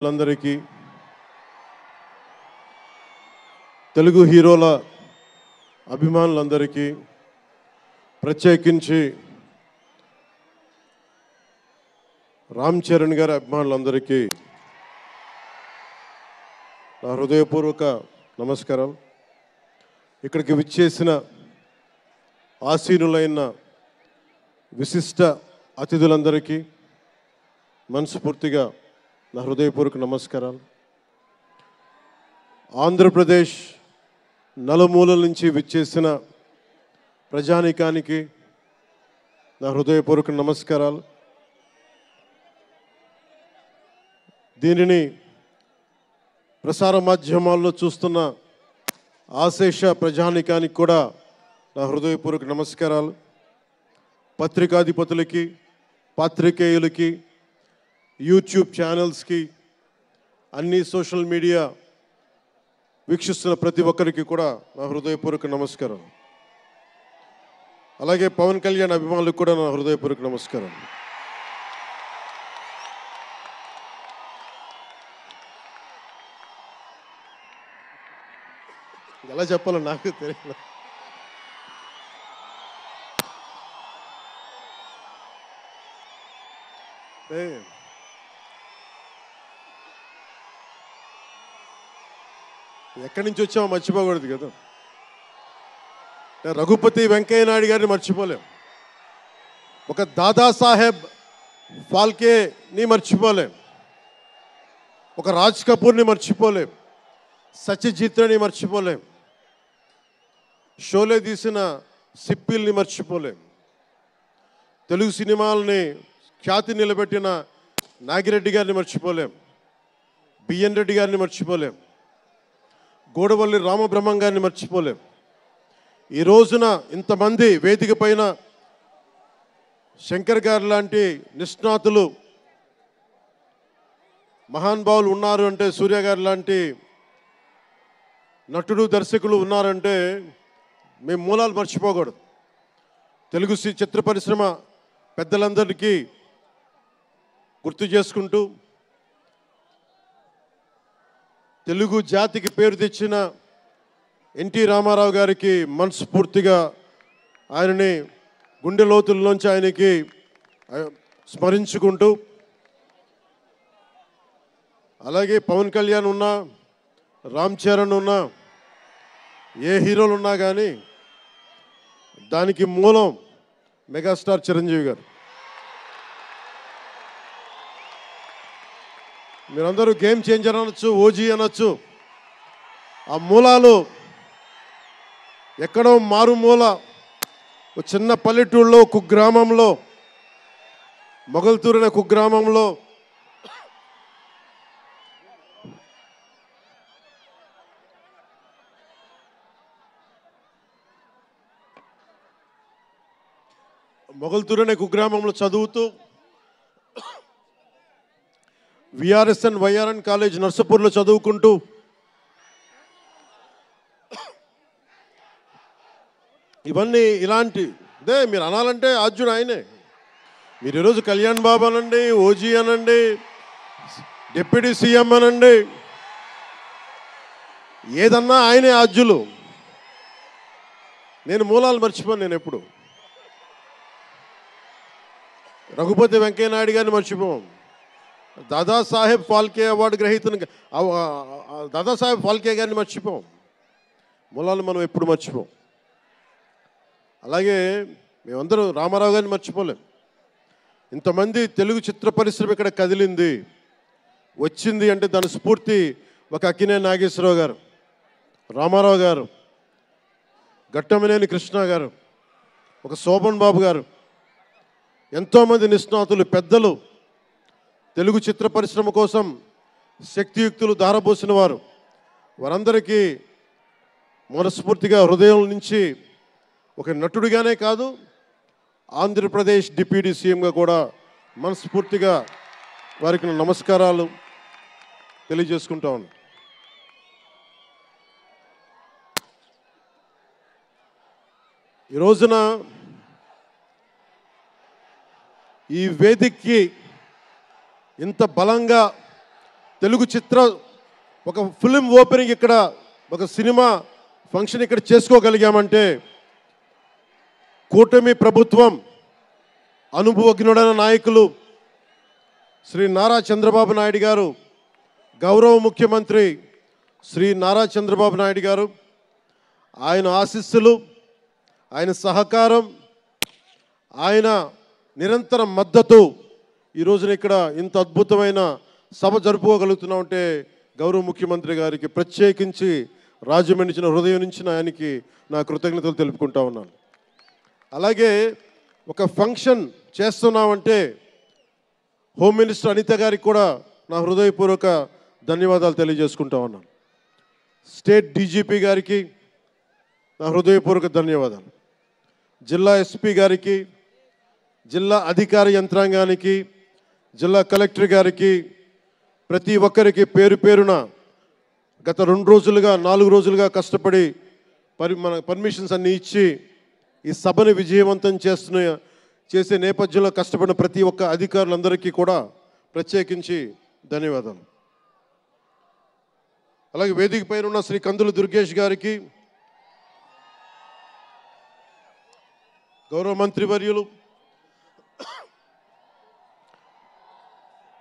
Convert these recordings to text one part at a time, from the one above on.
అందరికీ తెలుగు హీరోల అభిమానులందరికీ ప్రత్యేకించి రామ్ చరణ్ గారి అభిమానులందరికీ నా హృదయపూర్వక నమస్కారం. ఇక్కడికి విచ్చేసిన ఆసీనులైన విశిష్ట అతిథులందరికీ మనస్ఫూర్తిగా నా హృదయపూర్వక నమస్కారాలు. ఆంధ్రప్రదేశ్ నలుమూలల నుంచి విచ్చేసిన ప్రజానీకానికి నా హృదయపూర్వక నమస్కారాలు. దీనిని ప్రసార మాధ్యమాల్లో చూస్తున్న ఆశేష ప్రజానీకానికి కూడా నా హృదయపూర్వక నమస్కారాలు. పత్రికాధిపతులకి, పాత్రికేయులకి, యూట్యూబ్ ఛానల్స్కి, అన్ని సోషల్ మీడియా వీక్షిస్తున్న ప్రతి ఒక్కరికి కూడా నా హృదయపూర్వక నమస్కారం. అలాగే పవన్ కళ్యాణ్ అభిమానులకు కూడా నా హృదయపూర్వక నమస్కారం. ఎలా చెప్పాలో నాకు తెలియదు. ఎక్కడి నుంచి వచ్చామో మర్చిపోకూడదు కదా. రఘుపతి వెంకయ్య నాయుడు గారిని మర్చిపోలేం, ఒక దాదాసాహెబ్ ఫాల్కేని మర్చిపోలేం, ఒక రాజ్ కపూర్ని మర్చిపోలేం, సత్యజిత్ని మర్చిపోలేం, షోలే తీసిన సిప్పిల్ని మర్చిపోలేం, తెలుగు సినిమాలని ఖ్యాతి నిలబెట్టిన నాగిరెడ్డి గారిని మర్చిపోలేం, బిఎన్ రెడ్డి గారిని మర్చిపోలేం, గోడవల్లి రామబ్రహ్మం గారిని మర్చిపోలేం. ఈ రోజున ఇంతమంది వేదిక పైన శంకర్ గారు లాంటి నిష్ణాతులు మహానుభావులు ఉన్నారు అంటే, సూర్య గారు లాంటి నటుడు దర్శకులు ఉన్నారంటే మేము మూలాలు మర్చిపోకూడదు. తెలుగు చిత్ర పరిశ్రమ పెద్దలందరికీ గుర్తు చేసుకుంటూ, తెలుగు జాతికి పేరు తెచ్చిన ఎన్టీ రామారావు గారికి మనస్ఫూర్తిగా ఆయనని గుండె లోతుల్లోంచి ఆయనకి స్మరించుకుంటూ, అలాగే పవన్ కళ్యాణ్ ఉన్నా, రామ్ చరణ్ ఉన్నా, ఏ హీరోలు ఉన్నా కానీ దానికి మూలం మెగాస్టార్ చిరంజీవి గారు. మీరందరూ గేమ్ చేంజర్ అనొచ్చు, ఓజీ అనొచ్చు. ఆ మూలాలు ఎక్కడో మారుమూల ఒక చిన్న పల్లెటూరులో, కుగ్రామంలో, మొగల్తూరు అనే కుగ్రామంలో చదువుతూ విఆర్ఎస్ఎన్ వైఆర్ఎన్ కాలేజ్ నర్సపూర్లో చదువుకుంటూ ఇవన్నీ ఇలాంటిదే మీరు అనాలంటే ఆద్యుడు ఆయనే. మీరు ఈరోజు కళ్యాణ్ బాబు అనండి, ఓజీ అనండి, డిప్యూటీ సీఎం అనండి, ఏదన్నా ఆయనే ఆద్యులు. నేను మూలాలు మర్చిపోను. నేను ఎప్పుడు రఘుపతి వెంకయ్య నాయుడు గారిని మర్చిపోం, దాదాసాహెబ్ ఫాల్కే అవార్డు గ్రహీతను దాదాసాహెబ్ ఫాల్కే గారిని మర్చిపోం. మూలాలు మనం ఎప్పుడు మర్చిపోం. అలాగే మేమందరం రామారావు గారిని మర్చిపోలేం. ఇంతమంది తెలుగు చిత్ర పరిశ్రమ ఇక్కడ కదిలింది, వచ్చింది అంటే దాని స్ఫూర్తి ఒక అక్కినే నాగేశ్వరరావు గారు, రామారావు గారు, ఘట్టమనేని కృష్ణ గారు, ఒక శోభన్ బాబు గారు, ఎంతోమంది నిష్ణాతులు పెద్దలు తెలుగు చిత్ర పరిశ్రమ కోసం శక్తియుక్తులు ధారపోసిన వారు. వారందరికీ మనస్ఫూర్తిగా హృదయం నుంచి ఒక నటుడిగానే కాదు, ఆంధ్రప్రదేశ్ డిప్యూటీ సీఎంగా కూడా మనస్ఫూర్తిగా వారికి నమస్కారాలు తెలియజేసుకుంటా ఉన్నాను. ఈ రోజున ఈ వేదికకి ఇంత బలంగా తెలుగు చిత్ర ఒక ఫిలిం ఓపెనింగ్ ఇక్కడ, ఒక సినిమా ఫంక్షన్ ఇక్కడ చేసుకోగలిగామంటే కూటమి ప్రభుత్వం, అనుభవజ్ఞుడైన నాయకులు శ్రీ నారా చంద్రబాబు నాయుడు గారు, గౌరవ ముఖ్యమంత్రి శ్రీ నారా చంద్రబాబు నాయుడు గారు, ఆయన ఆశీస్సులు, ఆయన సహకారం, ఆయన నిరంతర మద్దతు ఈ రోజున ఇక్కడ ఇంత అద్భుతమైన సభ జరుపుకోగలుగుతున్నామంటే గౌరవ ముఖ్యమంత్రి గారికి ప్రత్యేకించి రాజమండ్రి హృదయం నుంచి ఆయనకి నా కృతజ్ఞతలు తెలుపుకుంటా ఉన్నాను. అలాగే ఒక ఫంక్షన్ చేస్తున్నామంటే హోమ్ మినిస్టర్ అనిత గారికి కూడా నా హృదయపూర్వక ధన్యవాదాలు తెలియజేసుకుంటా ఉన్నాను. స్టేట్ డీజీపీ గారికి నా హృదయపూర్వక ధన్యవాదాలు. జిల్లా ఎస్పీ గారికి, జిల్లా అధికార యంత్రాంగానికి, జిల్లా కలెక్టర్ గారికి, ప్రతి ఒక్కరికి పేరు పేరున గత 2 రోజులుగా 4 రోజులుగా కష్టపడి మన పర్మిషన్స్ అన్నీ ఇచ్చి ఈ సభని విజయవంతం చేసే నేపథ్యంలో కష్టపడిన ప్రతి ఒక్క అధికారులందరికీ కూడా ప్రత్యేకించి ధన్యవాదాలు. అలాగే వేదిక పైన ఉన్న శ్రీ కందుల దుర్గేష్ గారికి, గౌరవ మంత్రివర్యులు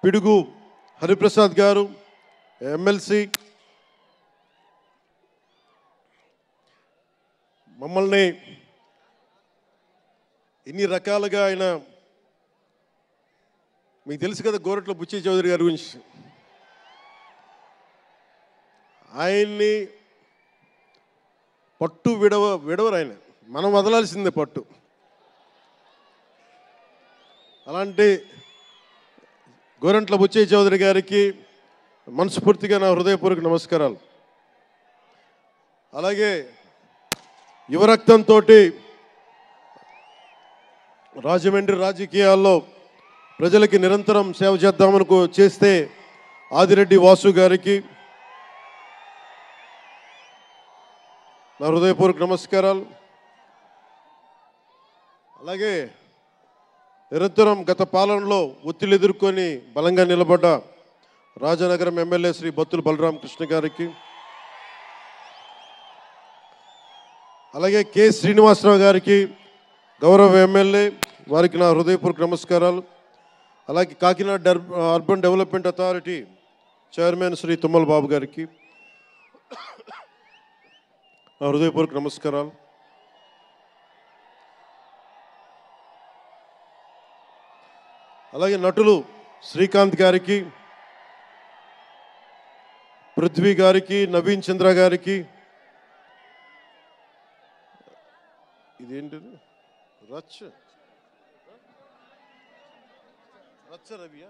పిడుగు హరిప్రసాద్ గారు, ఎమ్మెల్సీ, మమ్మల్ని ఇన్ని రకాలుగా ఆయన, మీకు తెలుసు కదా గోరట్ల బుచ్చి చౌదరి గారి గురించి, ఆయన్ని పట్టు విడవరు ఆయన, మనం వదలాల్సిందే పట్టు. అలాంటి గోరంట్ల బుచ్చయ్య చౌదరి గారికి మనస్ఫూర్తిగా నా హృదయపూర్వక నమస్కారాలు. అలాగే యువరక్తంతో రాజమండ్రి రాజకీయాల్లో ప్రజలకి నిరంతరం సేవ చేద్దామని చేస్తే ఆదిరెడ్డి వాసు గారికి నా హృదయపూర్వక నమస్కారాలు. అలాగే నిరంతరం గత పాలనలో ఒత్తిళ్లు ఎదుర్కొని బలంగా నిలబడ్డ రాజనగరం ఎమ్మెల్యే శ్రీ బత్తుల బలరామకృష్ణ గారికి, అలాగే కె శ్రీనివాసరావు గారికి, గౌరవ ఎమ్మెల్యే, వారికి నా హృదయపూర్వక నమస్కారాలు. అలాగే Kakinada urban development authority chairman Shri Tummala Babu గారికి నా హృదయపూర్వక నమస్కారాలు. అలాగే నటులు శ్రీకాంత్ గారికి, పృథ్వీ గారికి, నవీన్ చంద్ర గారికి, ఇదేంటిది రచ్చ రవియా